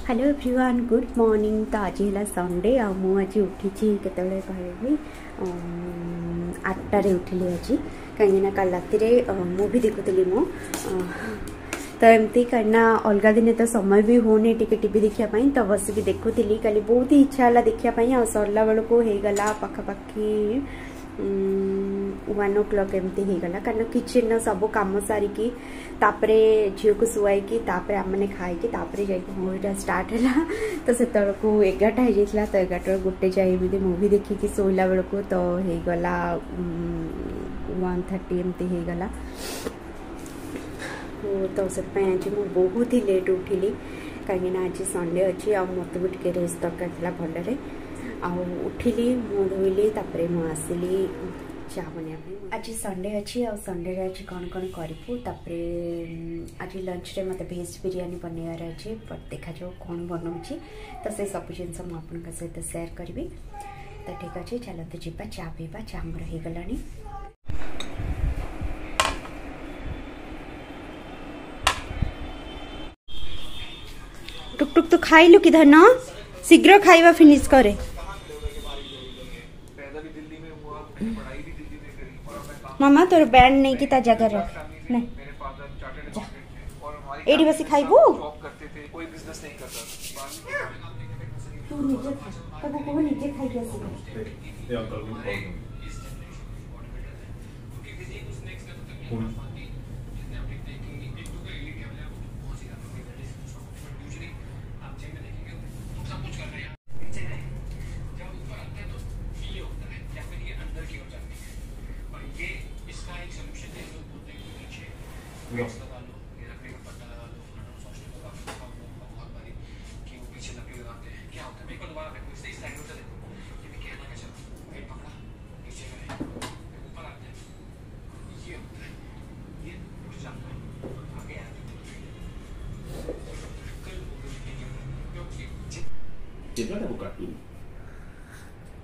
Hello everyone good morning. तो आज है संडे आज उठी केतले कहबी 8टारे उठिली आज कहीं कल राति मूवी देखुली मु तो एमती कहीं अलग दिन तो समय भी होनी टी देखापी तो बसिक देखुली कल बहुत ही इच्छा है देखापी आ सरला बेलू होगला पखापाखि 1 o'clock एमती होगला कारण किचन सब कम सारिकी तापरे झील को शुआई आमने खाई मूवीटा स्टार्ट है तो से 11टा हो जाता तो 11 गोटे जाए मूवी देखिकी शोला बेलू तो होगला 1:30 एमती होगला तो से आज मुझे बहुत ही लेट उठिली कहीं आज संडे अच्छी आ मत भी टे रेस्ट दरकार भलरे उठिली मुँह धोइली आसिली चा बना आज संडे अच्छी आ संडे आज कौन कौन करूँ आज लंच रे मत भेज बिरियानी बनवार अच्छे बट देखा जाओ कौन बनाऊँगी तो से सब जिन मुझे सहित सेयार करी तो ठीक अच्छे चलते जीवा चा पीवा चा मोर हो गला टुक टुक तो खाइलु कि धन शीघ्र खाइबा फिनिश करे मामा तोर बैंड नहीं की ता जगह रख नहीं एडी बसी खाइबू तू नीचे खा कबो को नीचे खाइ के आसी ये अंकल को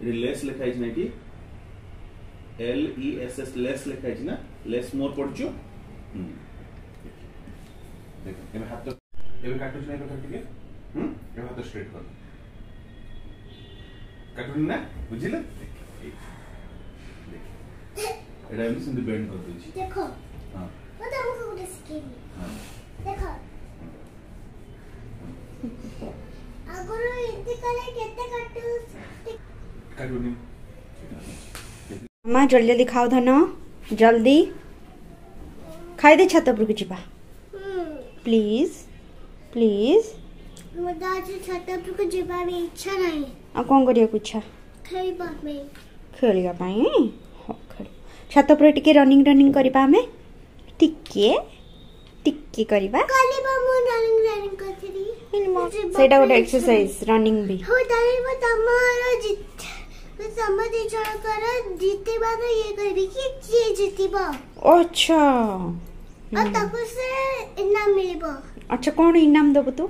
लेस लिखा है कि LESS लेस लिखा है ना लेस मोर पड़चो देखो एमे हाथ तो एमे काटो नै तो ठीक है एमे हाथ स्ट्रेट कर काटो ना बुझिले एडा एम सिंध बेंड कर दे देखो हां तो हमको गुड सिखेबी हां देखो अगर इतने कले केते काटू काटो नहीं मामा जल्दी जल्दी खाओ धन जल्दी खाई दे छत पर जीवा प्लीज प्लीज मुझे आज छत पर जीवा में इच्छा नहीं आ कौन करिया कुछ खेलबा में खेलिया पाई हो खेल छत पर टिके रनिंग करबा में टिके टिके करबा कालीबा मु रनिंग करथरी सेटा गोटे एक्सरसाइज रनिंग भी हो तारे वो तमारा जित समझ जण कर जीतेबा तो ये करबी कि जे जीतीबा अच्छा आ तको से इनाम मिलबो अच्छा कौन इनाम देबो तू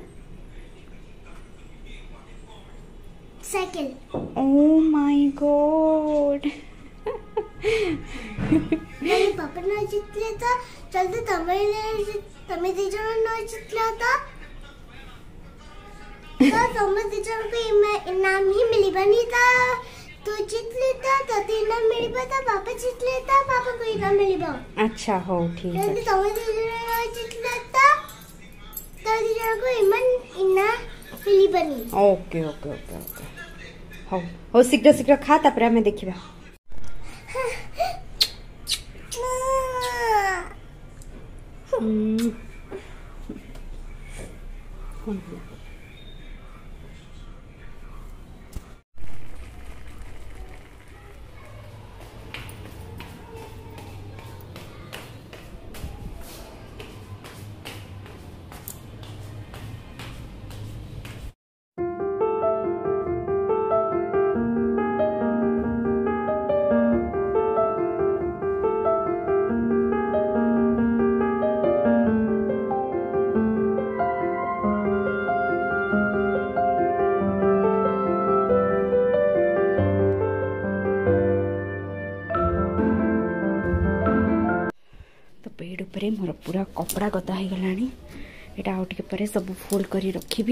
साइकिल ओ माय गॉड मेरे पापा ने जीतले तो चलते तमे दी जण न जीतला तो तमे दी जण को इनाम ही मिलबनी था तो जीत लेता तो इनाम मिलबा तो पापा जीत लेता पापा को इनाम मिलबा अच्छा हो ठीक है यदि तमे दी जण जीत लेता तो दी जण को इनाम मिलबनी ओके ओके ओके ओके हो शीघ्र शीघ्र खा तापर हमें देखिबा बेड उपर मोर पूरा कपड़ा गदा हो गला यहाँ आउटे सब फोल्ड कर रखी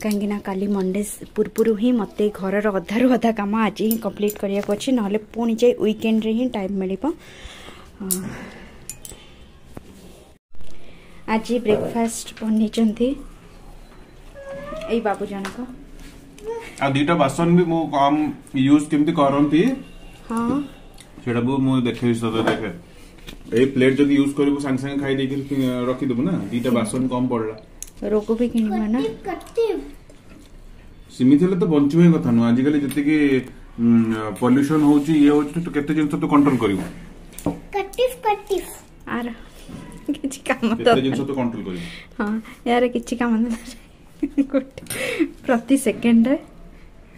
कहीं ना काली मंडे पूर्व ही मत घर अधारू अधा कम आज ही कंप्लीट करने को अच्छे ना पुणी जाए वीकेंड रे ही टाइम मिल। आज ब्रेकफास्ट बनी ए बाबू जनक आ दीटा बासन भी मु कम यूज केमती करंती। हां सेटा बु मु देखै सदा देखे ए प्लेट जदी यूज करबो संग संग खाई देके रखी देबो ना दीटा बासन कम पड़ला रोग भी किनबा ना सिमी थले तो बंचुवे कथा न आज काली जति के पोल्यूशन होची ये होची तो केते जिंस तो कंट्रोल करिवो कटिफ आर किछि काम तो केते जिंस तो कंट्रोल करिवो। हां यार किछि काम न प्रति सेकंड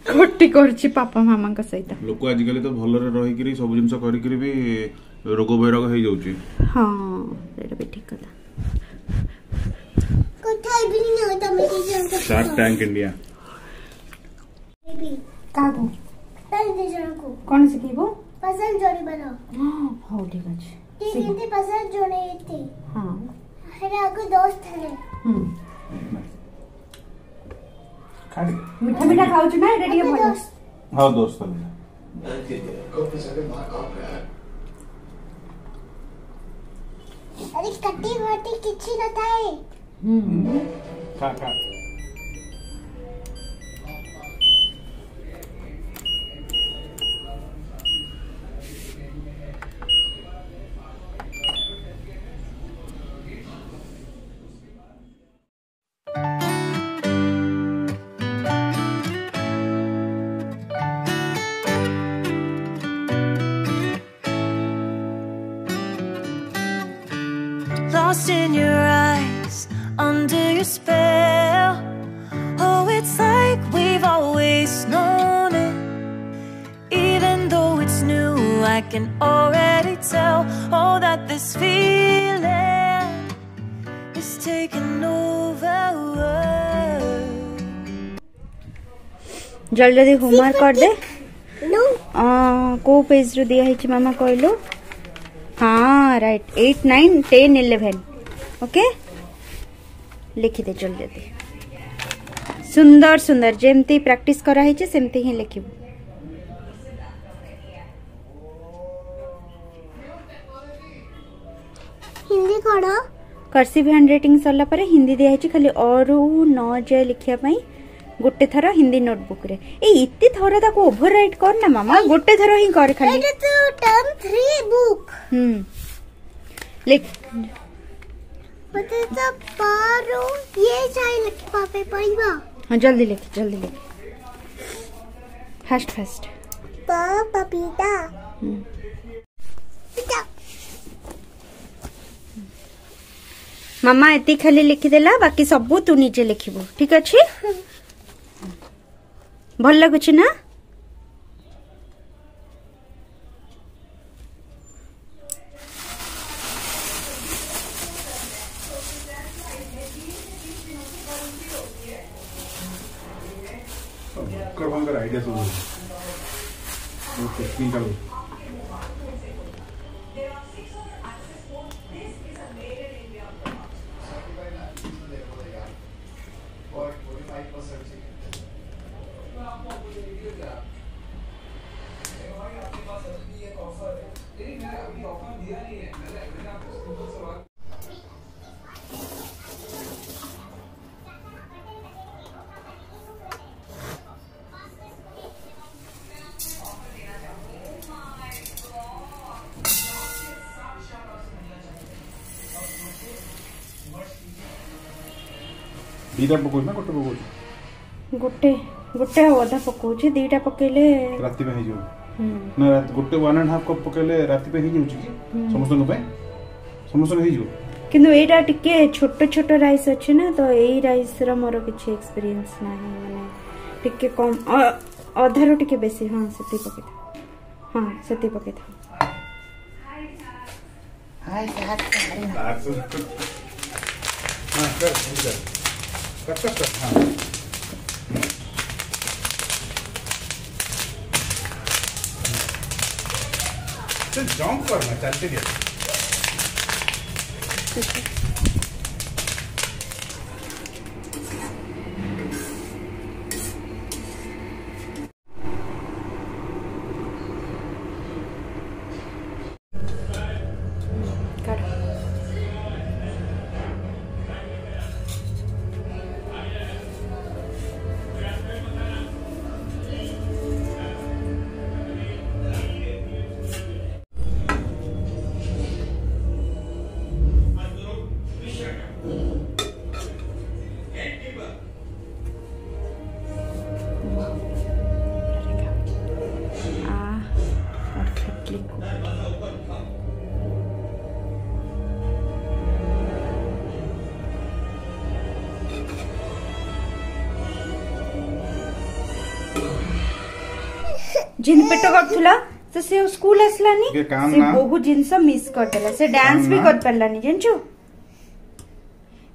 कोटी करछि पापा मामा का सहित लोक आज काली तो भलरे रही करी सब जिंस करी करी भी रोग बैराग हो जाउची। हां एटा भी ठीक कथा कोठाई भी नहीं होता मेरी शार्क टैंक इंडिया कागो ताई दे जरा को कौन सिखेबो पसंद जोड़ी बनाओ। हां ठीक अछि तीन हिंदी पसंद जोड़े थे। हां मेरे आगे दोस्त है। खाली मीठा मीठा खाउ छु ना एटा ଟିକେ ଭଲ। हां दोस्त अरे कट्टी वाटी किछि न थाए। खा खा Lost in your eyes, under your spell. Oh, it's like we've always known it. Even though it's new, I can already tell. Oh, that this feeling is taking over. जल्दी जल्दी होमवर्क कर दे। नो को page रो दिया है मामा कहलो। हाँ right 8 9 10 11 okay लिखी दे जल्दी जल्दी सुंदर सुंदर जेमती प्रैक्टिस करा है सेमती ही लिखिबो। हिंदी करो कर्सिव हैंड राइटिंग सरला परे हिंदी दिया है खाली और न जाए लिखिया पई गोटे थरा हिंदी नोटबुक रे ए इत्ते थरा ताको ओवरराइट कर ना मामा गोटे थरा ही कर खाली एटा तो टर्म 3 बुक लिख बता तो पारो ये जाए लिख पापे पढ़िबा। हां जल्दी लिख फास्ट फास्ट पपीता पिता मामा एती खाली लिखि देला बाकी सब तू नीचे लिखिबो ठीक अछि। भल लगुच ना कर आइडिया सब टेक्निकल दीटा पकोच ना गोटे पकोच गोटे गोटे अधा पकोचे दीटा पकेले राति पे हिजो ना रात गोटे 1.5 कप पकेले राति पे हिजो समस्त हिजो किंतु एटा टिके छोट छोट राइस अछि ना तो एई राइस रा मोर किछि एक्सपीरियंस नाही माने टिके कम अधा रो टिके बेसी। हां सेती पके था हाय साथ हां कर हां चल जंप करना चलते गया जिन पेट काटुला तो से स्कूल आसलानी ये काम से ना। बहुत जिनस मिस करदेला से डांस भी ना। कर परलानी जानछु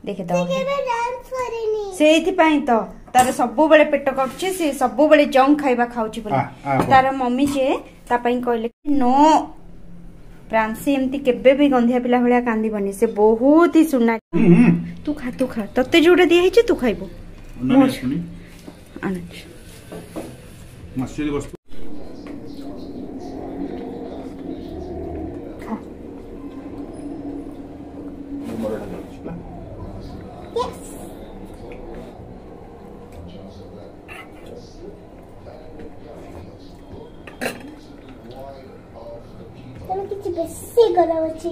देखे दो केबे डांस करेनी से एथि पई तो तार सबो बेले पेट काटुचे से सबो बेले जंक खाइबा खाउची बोले आ, तार मम्मी जे ता पई कहले नो प्रांसी एमती केबे भी गंधिया पिला भलिया कांदीबनी से बहुत ही सुना तू खा तते जोडा दिया हिचे तू खाइबो आनछ मस्जिद वस्तु तमे किछि बेसी गरम अछि